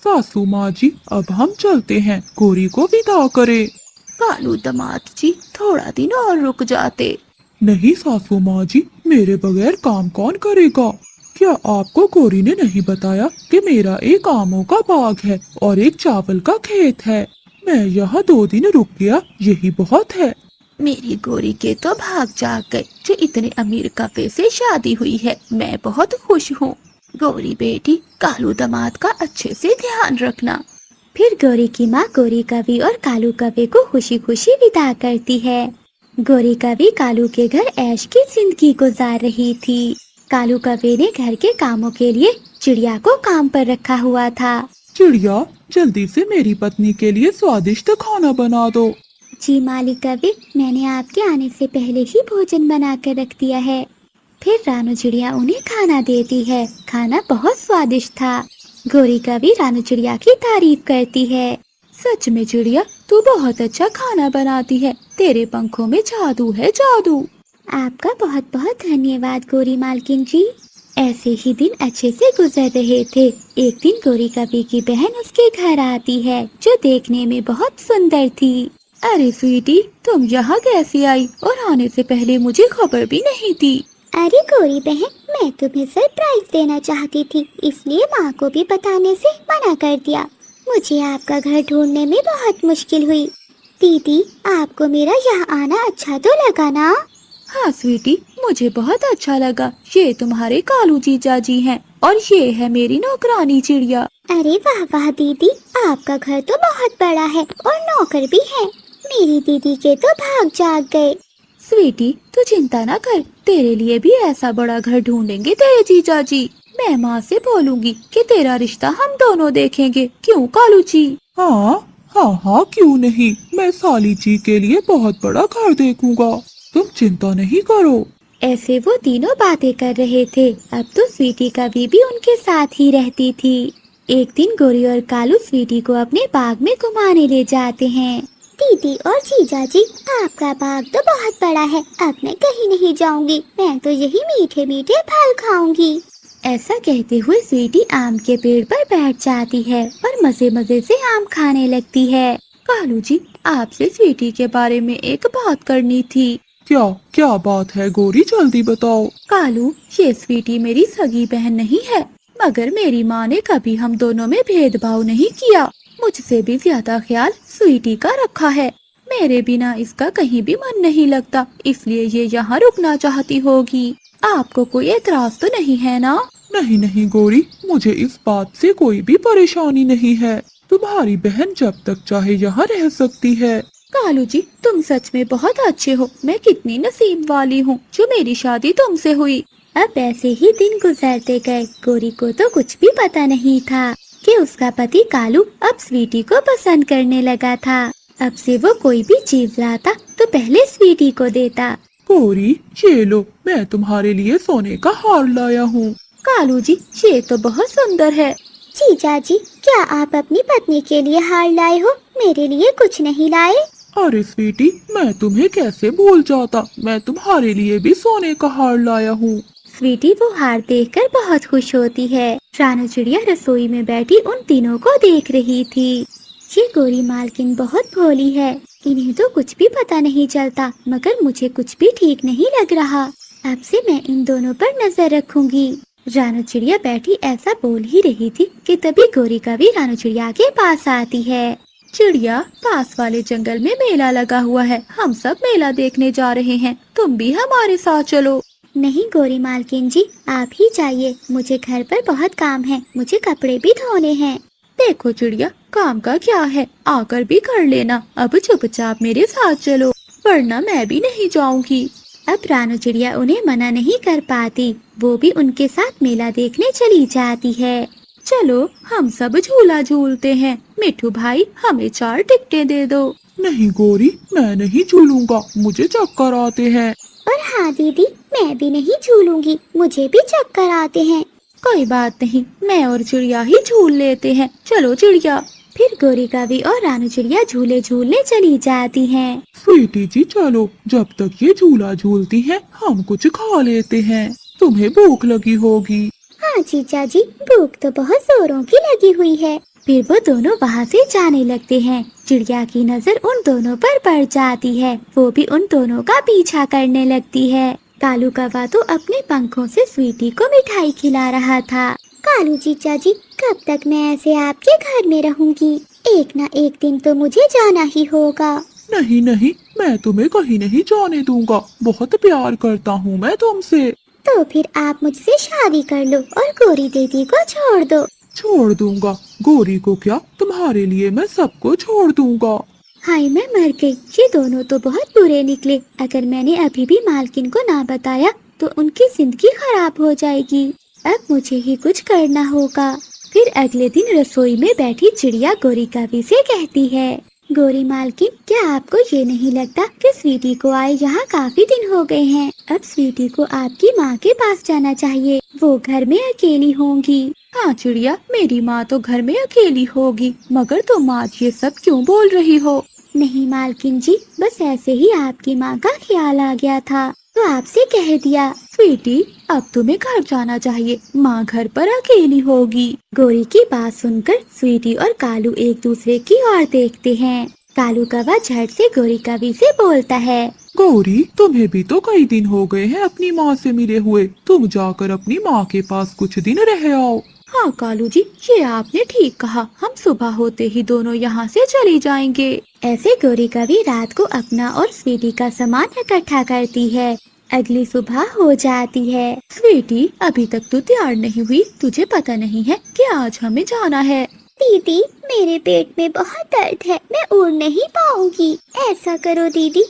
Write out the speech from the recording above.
सासू माँ जी, अब हम चलते हैं, गौरी को विदा करे। कालू दामाद जी, थोड़ा दिन और रुक जाते। नहीं सासू माँ जी, मेरे बगैर काम कौन करेगा? क्या आपको गौरी ने नहीं बताया कि मेरा एक आमों का बाग है और एक चावल का खेत है? मैं यहाँ 2 दिन रुक गया, यही बहुत है। मेरी गोरी के तो भाग जाग गए, जो इतने अमीर कपे से शादी हुई है। मैं बहुत खुश हूँ। गौरी बेटी, कालू दामाद का अच्छे से ध्यान रखना। फिर गौरी की माँ गौरी कवि और कालू कवि को खुशी खुशी विदा करती है। गौरी कवि कालू के घर ऐश की जिंदगी गुजार रही थी। कालू कवि ने घर के कामों के लिए चिड़िया को काम पर रखा हुआ था। चिड़िया, जल्दी से मेरी पत्नी के लिए स्वादिष्ट खाना बना दो। जी मालिक कवि, मैंने आपके आने से पहले ही भोजन बना कर रख दिया है। फिर रानू चिड़िया उन्हें खाना देती है। खाना बहुत स्वादिष्ट था। गौरी कवि रानू चिड़िया की तारीफ करती है। सच में चिड़िया, तू बहुत अच्छा खाना बनाती है। तेरे पंखों में जादू है, जादू। आपका बहुत बहुत धन्यवाद गौरी मालकिन जी। ऐसे ही दिन अच्छे से गुजर रहे थे। एक दिन गौरी कवि की बहन उसके घर आती है, जो देखने में बहुत सुंदर थी। अरे स्वीटी, तुम यहाँ कैसे आई और आने से पहले मुझे खबर भी नहीं दी? अरे गौरी बहन, मैं तुम्हें सरप्राइज देना चाहती थी, इसलिए माँ को भी बताने से मना कर दिया। मुझे आपका घर ढूंढने में बहुत मुश्किल हुई। दीदी, आपको मेरा यहाँ आना अच्छा तो लगा ना? हाँ स्वीटी, मुझे बहुत अच्छा लगा। ये तुम्हारे कालू जीजा जी हैं और ये है मेरी नौकरानी चिड़िया। अरे वाह वाह दीदी, आपका घर तो बहुत बड़ा है और नौकर भी है। मेरी दीदी के तो भाग जाग गए। स्वीटी, तू चिंता ना कर, तेरे लिए भी ऐसा बड़ा घर ढूंढेंगे तेरे जीजा जी। मैं माँ से बोलूँगी कि तेरा रिश्ता हम दोनों देखेंगे। क्यों कालू जी? हाँ हाँ हाँ, क्यों नहीं, मैं साली जी के लिए बहुत बड़ा घर देखूंगा। तुम चिंता नहीं करो। ऐसे वो तीनों बातें कर रहे थे। अब तो स्वीटी कभी भी उनके साथ ही रहती थी। एक दिन गौरी और कालू स्वीटी को अपने बाग में घुमाने ले जाते हैं। दीदी और जीजा जी, आपका बाग तो बहुत बड़ा है। अब मैं कहीं नहीं जाऊंगी, मैं तो यही मीठे मीठे फल खाऊंगी। ऐसा कहते हुए स्वीटी आम के पेड़ पर बैठ जाती है और मजे मजे से आम खाने लगती है। कालू जी, आपसे स्वीटी के बारे में एक बात करनी थी। क्या क्या बात है गौरी, जल्दी बताओ। कालू, ये स्वीटी मेरी सगी बहन नहीं है, मगर मेरी माँ ने कभी हम दोनों में भेदभाव नहीं किया। मुझसे भी ज्यादा ख्याल स्वीटी का रखा है। मेरे बिना इसका कहीं भी मन नहीं लगता, इसलिए ये यहाँ रुकना चाहती होगी। आपको कोई एतराज तो नहीं है ना? नहीं नहीं गौरी, मुझे इस बात से कोई भी परेशानी नहीं है। तुम्हारी बहन जब तक चाहे यहाँ रह सकती है। कालू जी, तुम सच में बहुत अच्छे हो। मैं कितनी नसीब वाली हूँ जो मेरी शादी तुमसे हुई। अब ऐसे ही दिन गुजरते गए। गौरी को तो कुछ भी पता नहीं था कि उसका पति कालू अब स्वीटी को पसंद करने लगा था। अब से वो कोई भी चीज लाता तो पहले स्वीटी को देता। गौरी, ये लो, मैं तुम्हारे लिए सोने का हार लाया हूँ। कालू जी, ये तो बहुत सुंदर है। जीजा जी, क्या आप अपनी पत्नी के लिए हार लाए हो? मेरे लिए कुछ नहीं लाए? अरे स्वीटी, मैं तुम्हें कैसे भूल जाता, मैं तुम्हारे लिए भी सोने का हार लाया हूँ। स्वीटी वो हार देखकर बहुत खुश होती है। रानू चिड़िया रसोई में बैठी उन तीनों को देख रही थी। ये गौरी मालकिन बहुत भोली है, इन्हें तो कुछ भी पता नहीं चलता, मगर मुझे कुछ भी ठीक नहीं लग रहा। अब से मैं इन दोनों पर नजर रखूंगी। रानू चिड़िया बैठी ऐसा बोल ही रही थी कि तभी गौरी कवि रानू चिड़िया के पास आती है। चिड़िया, पास वाले जंगल में मेला लगा हुआ है, हम सब मेला देखने जा रहे हैं, तुम भी हमारे साथ चलो। नहीं गौरी मालकिन जी, आप ही जाइए, मुझे घर पर बहुत काम है, मुझे कपड़े भी धोने हैं। देखो चिड़िया, काम का क्या है, आकर भी कर लेना। अब चुपचाप मेरे साथ चलो, वरना मैं भी नहीं जाऊंगी। अब रानू चिड़िया उन्हें मना नहीं कर पाती, वो भी उनके साथ मेला देखने चली जाती है। चलो हम सब झूला झूलते हैं। मिठू भाई, हमें 4 टिकटें दे दो। नहीं गौरी, मैं नहीं झूलूंगा, मुझे चक्कर आते हैं। और हाँ दीदी, मैं भी नहीं झूलूंगी, मुझे भी चक्कर आते हैं। कोई बात नहीं, मैं और चिड़िया ही झूल लेते हैं, चलो चिड़िया। फिर गौरी कवि और रानू चिड़िया झूले झूलने चली जाती हैं। स्वीटी जी चलो, जब तक ये झूला झूलती हैं, हम कुछ खा लेते हैं। तुम्हें भूख लगी होगी। हाँ जीजा जी, भूख तो बहुत जोरों की लगी हुई है। फिर वो दोनों वहाँ से जाने लगते हैं। चिड़िया की नजर उन दोनों पर पड़ जाती है। वो भी उन दोनों का पीछा करने लगती है। कालू कौवा तो अपने पंखों से स्वीटी को मिठाई खिला रहा था। कालू जीजा जी, कब तक मैं ऐसे आपके घर में रहूंगी? एक ना एक दिन तो मुझे जाना ही होगा। नहीं नहीं, मैं तुम्हें कहीं नहीं जाने दूंगा। बहुत प्यार करता हूँ मैं तुमसे। तो फिर आप मुझसे शादी कर लो और गोरी दीदी को छोड़ दो। छोड़ दूंगा? गोरी को क्या, तुम्हारे लिए मैं सबको छोड़ दूंगा। हाय, मैं मर गई। ये दोनों तो बहुत बुरे निकले। अगर मैंने अभी भी मालकिन को ना बताया तो उनकी जिंदगी खराब हो जाएगी। अब मुझे ही कुछ करना होगा। फिर अगले दिन रसोई में बैठी चिड़िया गोरी कवि से कहती है, गोरी मालकिन, क्या आपको ये नहीं लगता कि स्वीटी को आए यहाँ काफी दिन हो गए हैं? अब स्वीटी को आपकी माँ के पास जाना चाहिए। वो घर में अकेली होंगी। हाँ चिड़िया, मेरी माँ तो घर में अकेली होगी, मगर तुम आज ये सब क्यों बोल रही हो? नहीं मालकिन जी, बस ऐसे ही आपकी माँ का ख्याल आ गया था तो आपसे कह दिया। स्वीटी, अब तुम्हें घर जाना चाहिए, माँ घर पर अकेली होगी। गोरी की बात सुनकर स्वीटी और कालू एक दूसरे की ओर देखते हैं। कालू कौवा झट से गोरी कवि से बोलता है, गौरी, तुम्हें भी तो कई दिन हो गए हैं अपनी माँ से मिले हुए। तुम जाकर अपनी माँ के पास कुछ दिन रह आओ। हाँ कालू जी, ये आपने ठीक कहा। हम सुबह होते ही दोनों यहाँ से चले जाएंगे। ऐसे गोरी कवि रात को अपना और स्वीटी का सामान इकट्ठा करती है। अगली सुबह हो जाती है। स्वीटी, अभी तक तू तैयार नहीं हुई। तुझे पता नहीं है कि आज हमें जाना है? दीदी, मेरे पेट में बहुत दर्द है, मैं उड़ नहीं पाऊंगी। ऐसा करो दीदी,